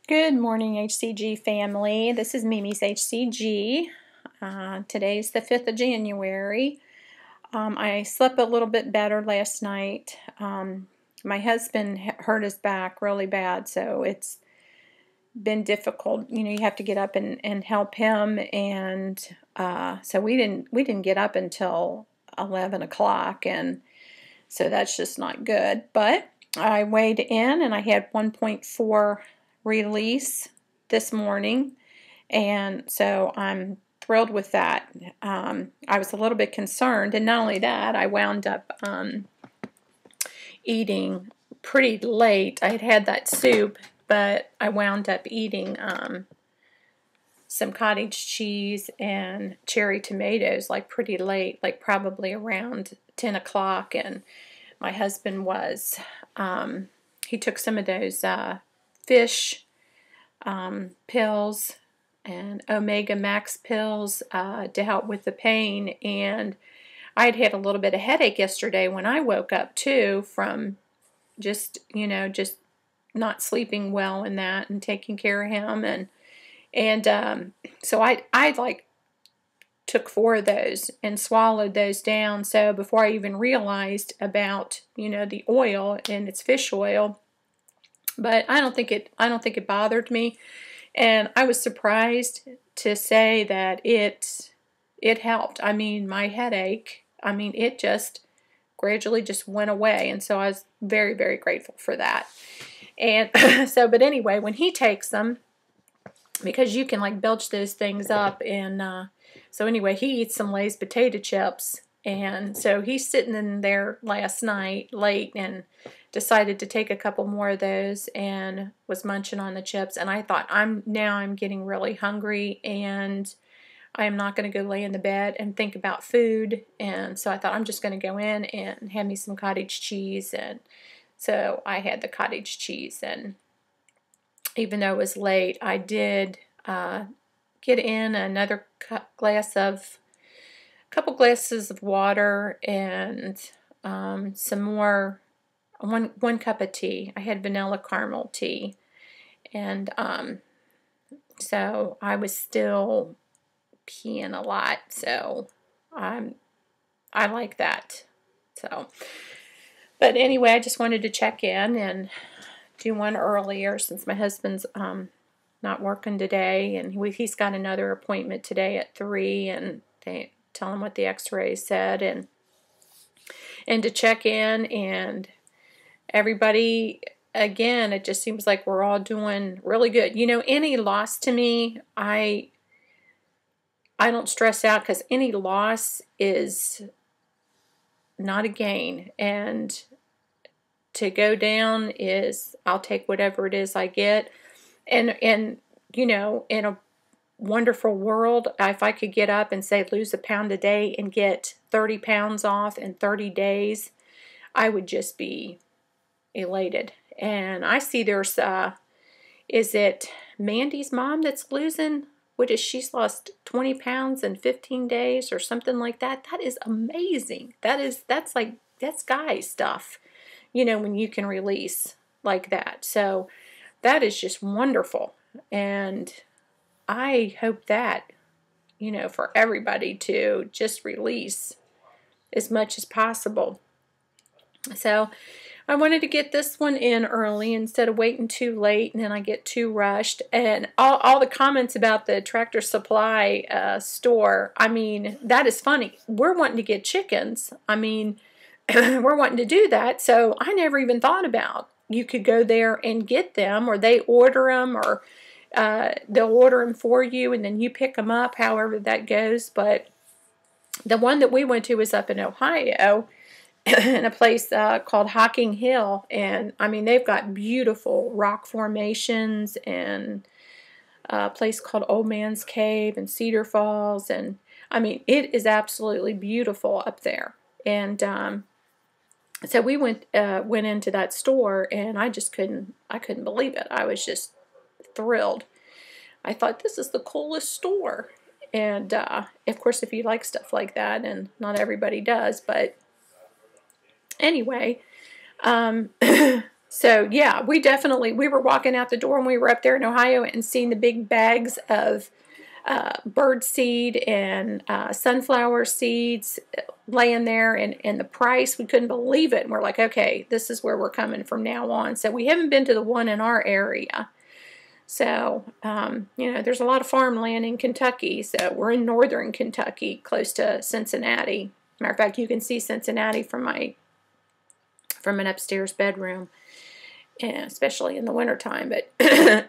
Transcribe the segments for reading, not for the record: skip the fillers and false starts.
Good morning, HCG family. This is Mimi's HCG. Today's the 5th of January. I slept a little bit better last night. My husband hurt his back really bad, so it's been difficult. You know, you have to get up and help him, and so we didn't get up until 11 o'clock, and so that's just not good. But I weighed in, and I had 1.4 release this morning, and so I'm thrilled with that. I was a little bit concerned, and not only that, I wound up eating pretty late. I had that soup, but I wound up eating some cottage cheese and cherry tomatoes like pretty late, like probably around 10 o'clock, and my husband was, he took some of those fish pills and Omega Max pills to help with the pain, and I'd had a little bit of headache yesterday when I woke up too from just not sleeping well and that and taking care of him, and so I like took 4 of those and swallowed those down. So before I even realized about the oil, and it's fish oil, but I don't think it bothered me, and I was surprised to say that it helped. I mean, my headache, it just gradually just went away, and so I was very, very grateful for that. And so, but anyway, when he takes them, because you can like belch those things up, and so anyway, he eats some Lay's potato chips, and so he's sitting in there last night late and decided to take a couple more of those and was munching on the chips, and I thought, I'm getting really hungry, and I am not going to go lay in the bed and think about food, and so I thought I'm just going to go in and have me some cottage cheese, and so I had the cottage cheese, and even though it was late, I did get in another couple glasses of water and some more, one cup of tea. I had vanilla caramel tea, and so I was still peeing a lot, so I like that. So, but anyway, I just wanted to check in and do one earlier since my husband's not working today, and he's got another appointment today at 3, and they tell him what the x-ray said, and to check in, and everybody, again, it just seems like we're all doing really good. Any loss to me, I don't stress out, because any loss is not a gain, and to go down is, I'll take whatever it is I get, and in a wonderful world, if I could get up and say lose a pound a day and get 30 pounds off in 30 days, I would just be elated. And I see there's, is it Mandy's mom that's losing, she's lost 20 pounds in 15 days or something like that. That is amazing. That's guy stuff, when you can release like that. So that is just wonderful. And I hope that, for everybody to just release as much as possible. So I wanted to get this one in early instead of waiting too late, and then I get too rushed. And all the comments about the Tractor Supply store, that is funny. We're wanting to get chickens. We're wanting to do that, so I never even thought about you could go there and get them, or they order them, or they'll order them for you, and then you pick them up, however that goes. But the one that we went to was up in Ohio, in a place called Hocking Hill, and they've got beautiful rock formations, and a place called Old Man's Cave and Cedar Falls, and it is absolutely beautiful up there. And so we went into that store, and I couldn't believe it. I was just thrilled. I thought, this is the coolest store. And of course, if you like stuff like that, and not everybody does, but anyway, So yeah, we were walking out the door when we were up there in Ohio and seeing the big bags of bird seed and sunflower seeds laying there, and the price, we couldn't believe it. And we're like, okay, this is where we're coming from now on. So we haven't been to the one in our area. So, you know, there's a lot of farmland in Kentucky. So we're in northern Kentucky, close to Cincinnati. Matter of fact, you can see Cincinnati from an upstairs bedroom, and especially in the wintertime. But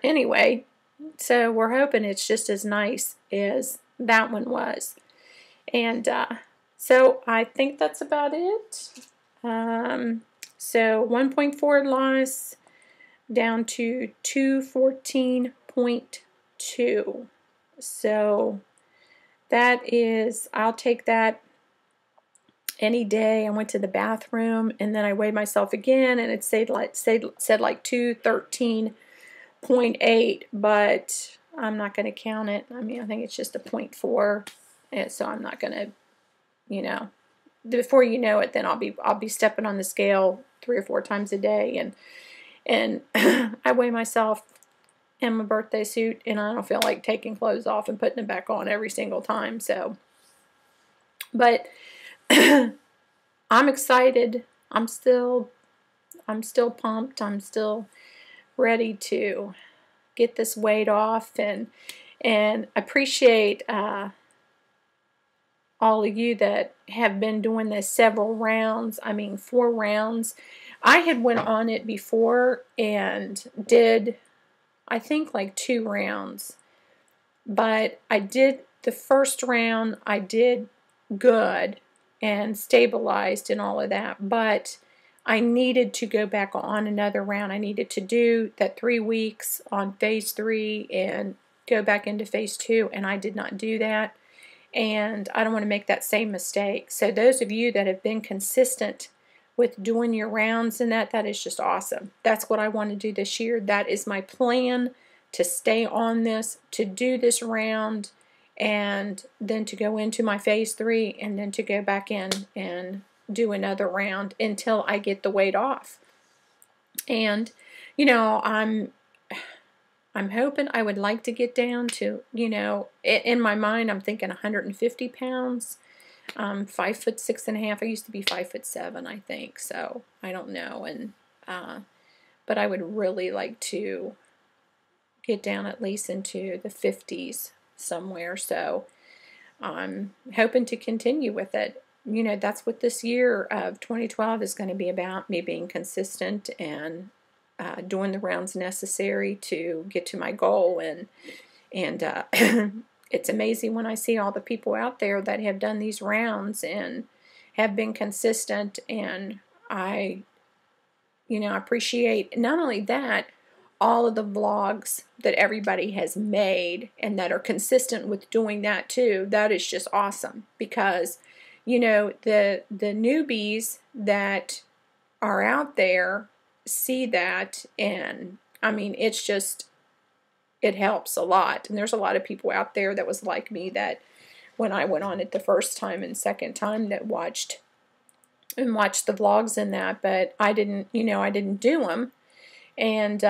anyway, so we're hoping it's just as nice as that one was. And so I think that's about it. So 1.4 loss down to 214.2. So that is, I'll take that any day. I went to the bathroom and then I weighed myself again, and it said like 213.8, but I'm not going to count it. I mean, I think it's just a 0.4, and so I'm not going to, you know, before you know it, then I'll be stepping on the scale 3 or 4 times a day, and I weigh myself in my birthday suit, and I don't feel like taking clothes off and putting them back on every single time. So, but I'm excited. I'm still pumped. I'm still ready to get this weight off, and appreciate all of you that have been doing this several rounds. I mean, 4 rounds. I had went on it before and did, I think, like 2 rounds. But I did the first round, I did good and stabilized and all of that. But I needed to go back on another round. I needed to do that 3 weeks on phase 3 and go back into phase 2, and I did not do that. And I don't want to make that same mistake. So those of you that have been consistent with doing your rounds and that is just awesome. That's what I want to do this year. That is my plan, to stay on this, to do this round, and then to go into my phase 3, and then to go back in and do another round until I get the weight off. And, you know, I'm hoping, I would like to get down to, you know, in my mind, I'm thinking 150 pounds. 5'6.5". I used to be 5'7", I think. So I don't know. And but I would really like to get down at least into the 50s somewhere. So I'm hoping to continue with it. You know, that's what this year of 2012 is going to be about, me being consistent and doing the rounds necessary to get to my goal. And it's amazing when I see all the people out there that have done these rounds and have been consistent. And I, you know, appreciate not only that, all of the vlogs that everybody has made and that are consistent with doing that too. That is just awesome, because, you know, the newbies that are out there see that, and I mean, it's just, it helps a lot. And there's a lot of people out there that was like me, that when I went on it the first time and second time, that watched the vlogs and that, but I didn't, you know, I didn't do them. And,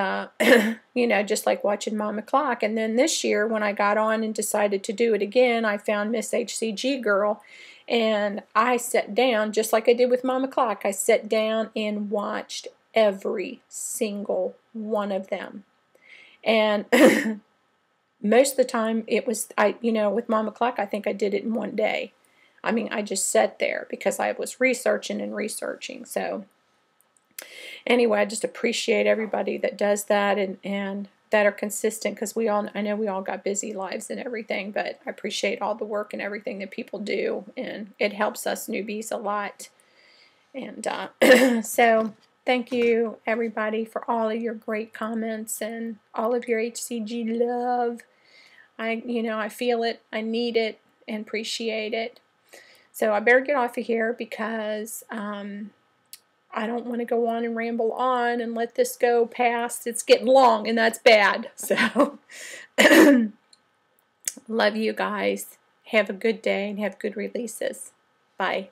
you know, just like watching Mama Clock. And then this year, when I got on and decided to do it again, I found Miss HCG Girl, and I sat down, just like I did with Mama Clock. I sat down and watched every single one of them. And most of the time it was, you know, with Mama Clock, I think I did it in one day. I mean, I just sat there because I was researching and researching. So anyway, I just appreciate everybody that does that and that are consistent, because I know we all got busy lives and everything, but I appreciate all the work and everything that people do, and it helps us newbies a lot. And so thank you, everybody, for all of your great comments and all of your HCG love. You know, I feel it, I need it, and appreciate it. So I better get off of here, because I don't want to go on and ramble on and let this go past. It's getting long, and that's bad. So love you guys. Have a good day and have good releases. Bye.